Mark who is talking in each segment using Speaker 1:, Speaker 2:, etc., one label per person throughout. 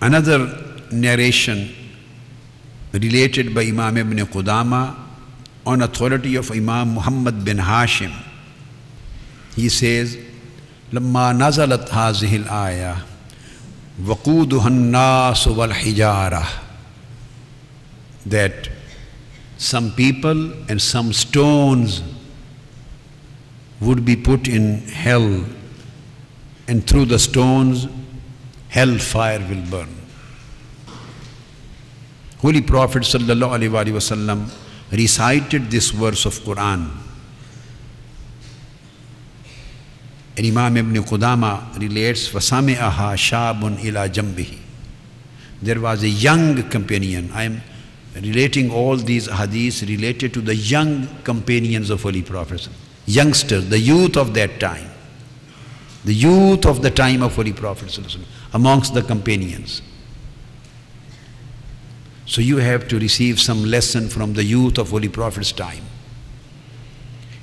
Speaker 1: Another narration related by Imam ibn Qudama on authority of Imam Muhammad bin Hashim. He says, لما نزلت هذه الآية وقودها الناس والحجارة, that some people and some stones would be put in hell, and through the stones hellfire will burn. Holy Prophet sallallahu alaihi wasallam recited this verse of Quran, and Imam ibn Qudama relates, فَسَمِعَهَا شَابٌ إِلَى جَنْبِهِ. There was a young companion. I am relating all these hadiths related to the young companions of Holy Prophet, youngsters, the youth of that time, the youth of the time of Holy Prophet amongst the companions. So you have to receive some lesson from the youth of Holy Prophet's time.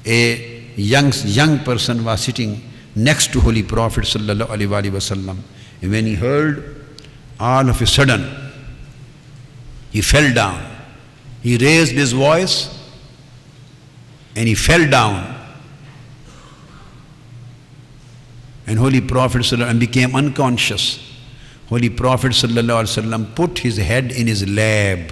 Speaker 1: A young person was sitting next to Holy Prophet sallallahu alaihi wasallam, and when he heard, all of a sudden he fell down. He raised his voice and he fell down, and Holy Prophet sallallahu alaihi wasallam became unconscious. Holy Prophet sallallahu alaihi wasallam put his head in his lap.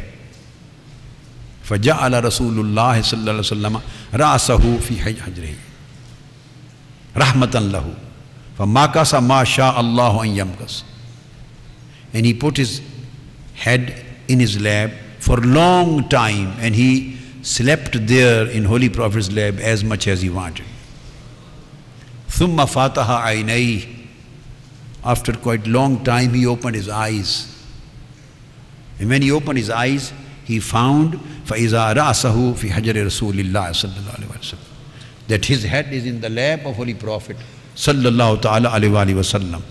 Speaker 1: فَجَعَلَ رَسُولُ اللَّهِ صَلَّى اللَّهُ عَلَيْهِ وَسَلَّمَ رَأْسَهُ فِي حَجْرِهِ رَحْمَةً لَهُ فَمَكَثَ مَا شَاءَ اللَّهُ أَن يَمْكَثَ. And he put his head in his lap for a long time, and he slept there in Holy Prophet's lap as much as he wanted. ثُمَّ فَاتَحَ عَيْنَيْهِ. After quite long time he opened his eyes, and when he opened his eyes he found فَإِذَا رَأْسَهُ فِي حَجْرِ رَسُولِ اللَّهِ صَلَّى اللَّهُ عَلَيْهِ وَسَلَّمَ, that his head is in the lap of Holy Prophet sallallahu ta'ala alaihi wasallam.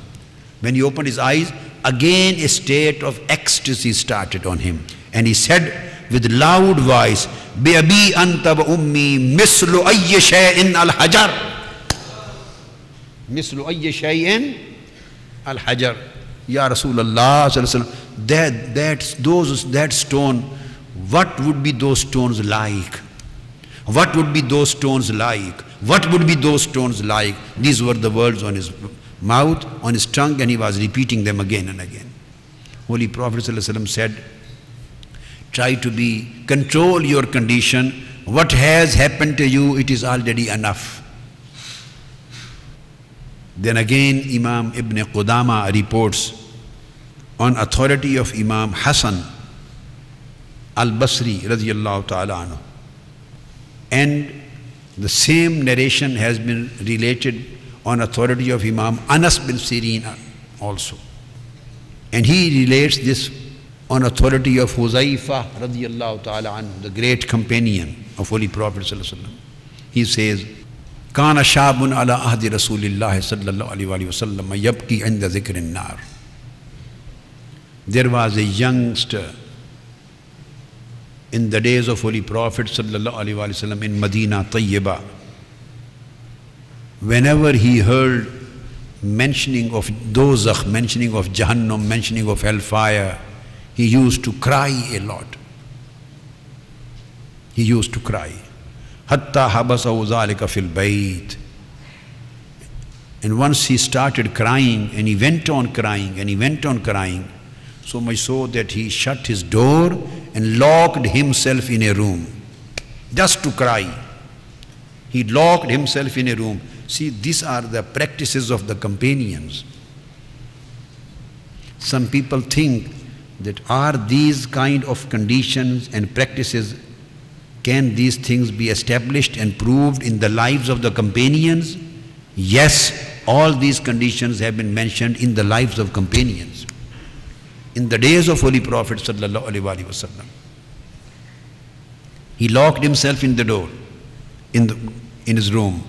Speaker 1: When he opened his eyes, again a state of ecstasy started on him, and he said with loud voice, بِأَبِي أَنْتَ وَأُمِّي مِثْلُ أَيِّ شَيْءٍ الْحَجَرِ. مِثْلُ أَيِّ شَيْءٍ الْحَجَرِ. Ya Rasulullah sallallahu alaihi wasallam, that stone, what would be those stones like? What would be those stones like? What would be those stones like? These were the words on his mouth, on his tongue, and he was repeating them again and again. Holy Prophet ﷺ said, try to control your condition. What has happened to you, it is already enough. Then again Imam ibn Qudama reports on authority of Imam Hassan al-Basri radiyallahu ta'ala anhu. And the same narration has been related on authority of Imam Anas bin Sirin also. And he relates this on authority of Huzaifa radiyallahu ta'ala anhu, the great companion of Holy Prophet sallallahu alaihi wasallam. He says, كان شاب على عهد رسول الله صلى الله عليه وسلم يبكي عند ذكر النار. There was a youngster in the days of Holy Prophet sallallahu alaihi wasallam in Medina Tayyibah. Whenever he heard mentioning of dozakh, mentioning of Jahannam, mentioning of hellfire, he used to cry a lot. He used to cry. Hatta habasahu zalika fil bayt. And once he started crying, and he went on crying, and he went on crying, so much so that he shut his door and locked himself in a room just to cry. He locked himself in a room. See, these are the practices of the companions. Some people think that are these kind of conditions and practices, can these things be established and proved in the lives of the companions? Yes, all these conditions have been mentioned in the lives of companions. In the days of Holy Prophet sallallahu alaihi wasallam, he locked himself in the door, in his room.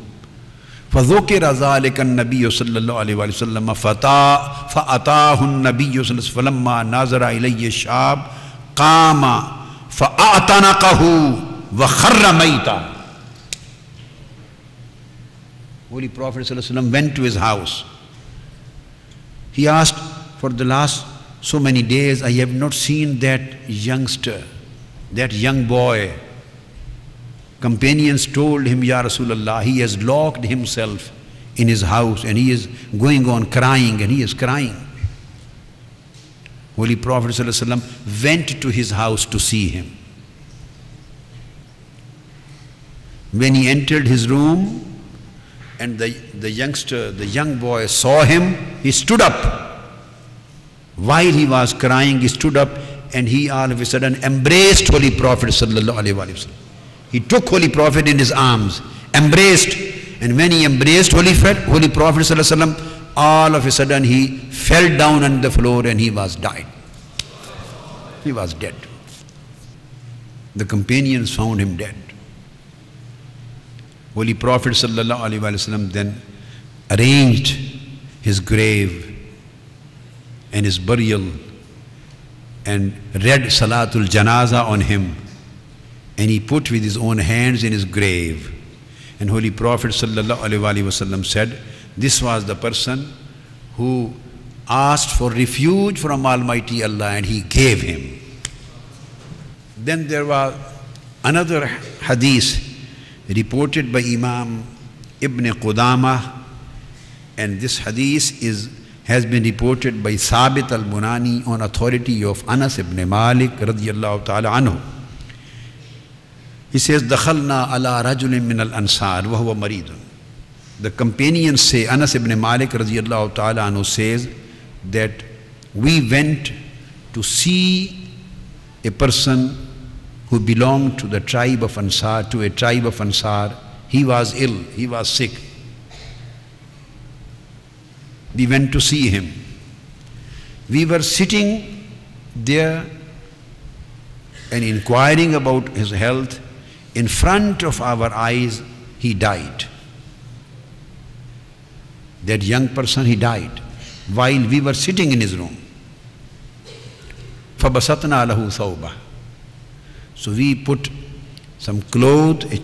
Speaker 1: فذكر ذلك النبي صلى الله عليه وسلم فأتاه النبي صلى الله عليه وسلم فلما نظر إليه الشاب قام فأعتنقه وخر ميتا. Holy Prophet ﷺ went to his house. He asked, for the last so many days I have not seen that youngster, that young boy. Companions told him, Ya Rasulullah, he has locked himself in his house and he is going on crying, and he is crying. Holy Prophet ﷺ went to his house to see him. When he entered his room and the youngster, the young boy saw him, he stood up. While he was crying, he stood up and he all of a sudden embraced Holy Prophet ﷺ. He took Holy Prophet in his arms, embraced, and when he embraced Holy Prophet ﷺ, all of a sudden he fell down on the floor and he was died. He was dead. The companions found him dead. Holy Prophet ﷺ then arranged his grave and his burial and read Salatul Janaza on him, and he put with his own hands in his grave. And Holy Prophet ﷺ said, this was the person who asked for refuge from Almighty Allah and He gave him. Then there was another hadith reported by Imam Ibn Qudamah, and this hadith has been reported by Thabit al-Bunani on authority of Anas ibn Malik radiyallahu ta'ala anhu. He says, دخلنا على رجل من الأنصار وهو مريض. The companions say, Anas ibn Malik radiyallahu ta'ala anhu says that we went to see a person who belonged to the tribe of Ansar, to a tribe of Ansar. He was ill, he was sick. We went to see him. We were sitting there and inquiring about his health. In front of our eyes, he died. That young person, he died while we were sitting in his room. فَبَسَطْنَا لَهُ ثَوْبًا. So we put some cloth, a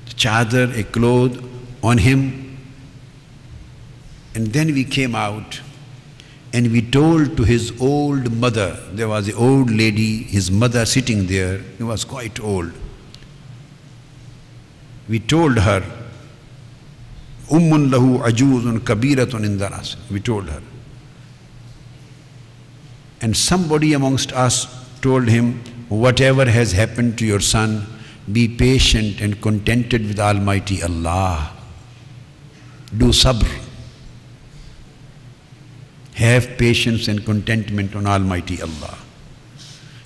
Speaker 1: chadar, a cloth on him, and then we came out and we told to his old mother, there was an old lady, his mother sitting there, he was quite old. We told her, Ummun lahu ajuzun kabiratun indaras. We told her. And somebody amongst us told him, whatever has happened to your son, be patient and contented with Almighty Allah. Do sabr. Have patience and contentment on Almighty Allah.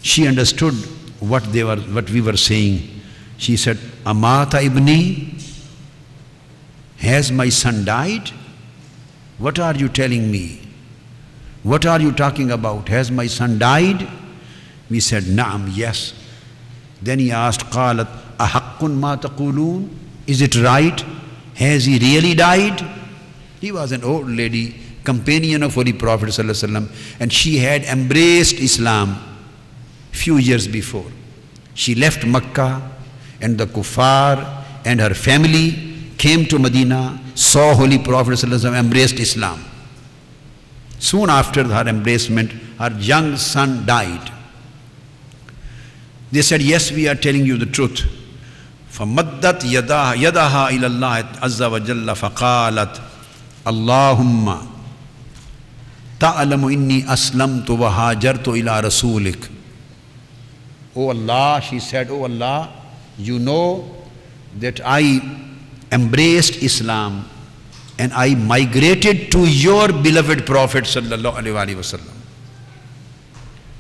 Speaker 1: She understood what we were saying. She said, Amata ibni, has my son died? What are you telling me? What are you talking about? Has my son died? We said, Naam, yes. Then he asked, Qalat, Ahaqqun ma taqulun? Is it right? Has he really died? He was an old lady, companion of Holy Prophet ﷺ, and she had embraced Islam few years before. She left Makkah, and the kuffar and her family came to Medina, saw Holy Prophet ﷺ, embraced Islam. Soon after her embracement, her young son died. They said, yes, we are telling you the truth. فَمَدَّتْ يَدَهَا إِلَى اللَّهِ عَزَّ وَجَلَّ فَقَالَتْ اللَّهُمَّ تَعْلَمُ إِنِّي أَسْلَمْتُ وَهَاجَرْتُ إِلَىٰ رَسُولِكَ. Oh Allah, she said, oh Allah, you know that I embraced Islam and I migrated to your beloved Prophet sallallahu alaihi wasallam.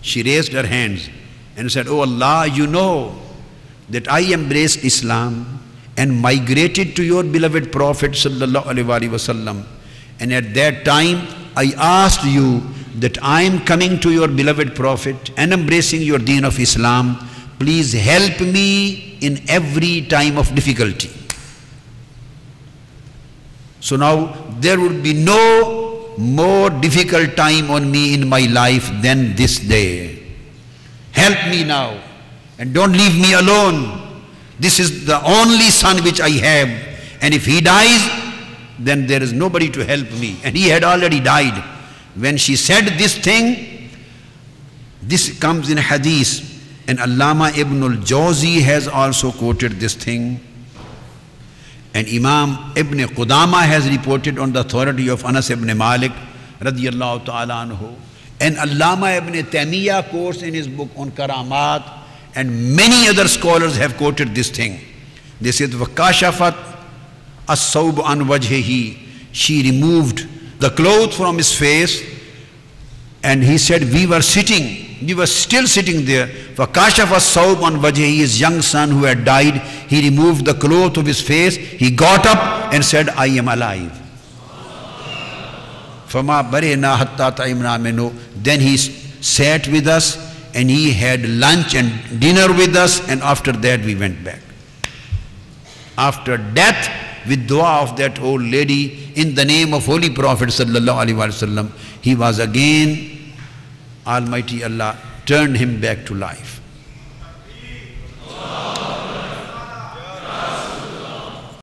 Speaker 1: She raised her hands and said, oh Allah, you know that I embraced Islam and migrated to your beloved Prophet sallallahu alaihi wasallam. And at that time, I asked you that I am coming to your beloved Prophet and embracing your deen of Islam. Please help me in every time of difficulty. So now there would be no more difficult time on me in my life than this day. Help me now and don't leave me alone. This is the only son which I have, and if he dies, then there is nobody to help me. And he had already died. When she said this thing, This comes in hadith, and Allama Ibn al-Jawzi has also quoted this thing. And Imam Ibn Qudama has reported on the authority of Anas ibn Malik radiyallahu ta'ala anhu. And Allama Ibn Taymiyyah quotes in his book on Karamat, and many other scholars have quoted this thing. They said, وَكَاشَفَتْ الصَّوْبُ عَنْ وَجْهِهِ. She removed the cloth from his face, and he said, we were still sitting there. فَكَاشَفَ الصَّوْبُ عَنْ وَجْهِهِ. His young son who had died, he removed the cloth of his face, he got up and said, I am alive. فَمَا بَرِئْنَا حَتَّى طَعِمْنَا مِنْهُ. Then he sat with us, and he had lunch and dinner with us, and after that we went back. After death, with dua of that old lady, in the name of Holy Prophet sallallahu alaihi wasallam, he was again, Almighty Allah turned him back to life.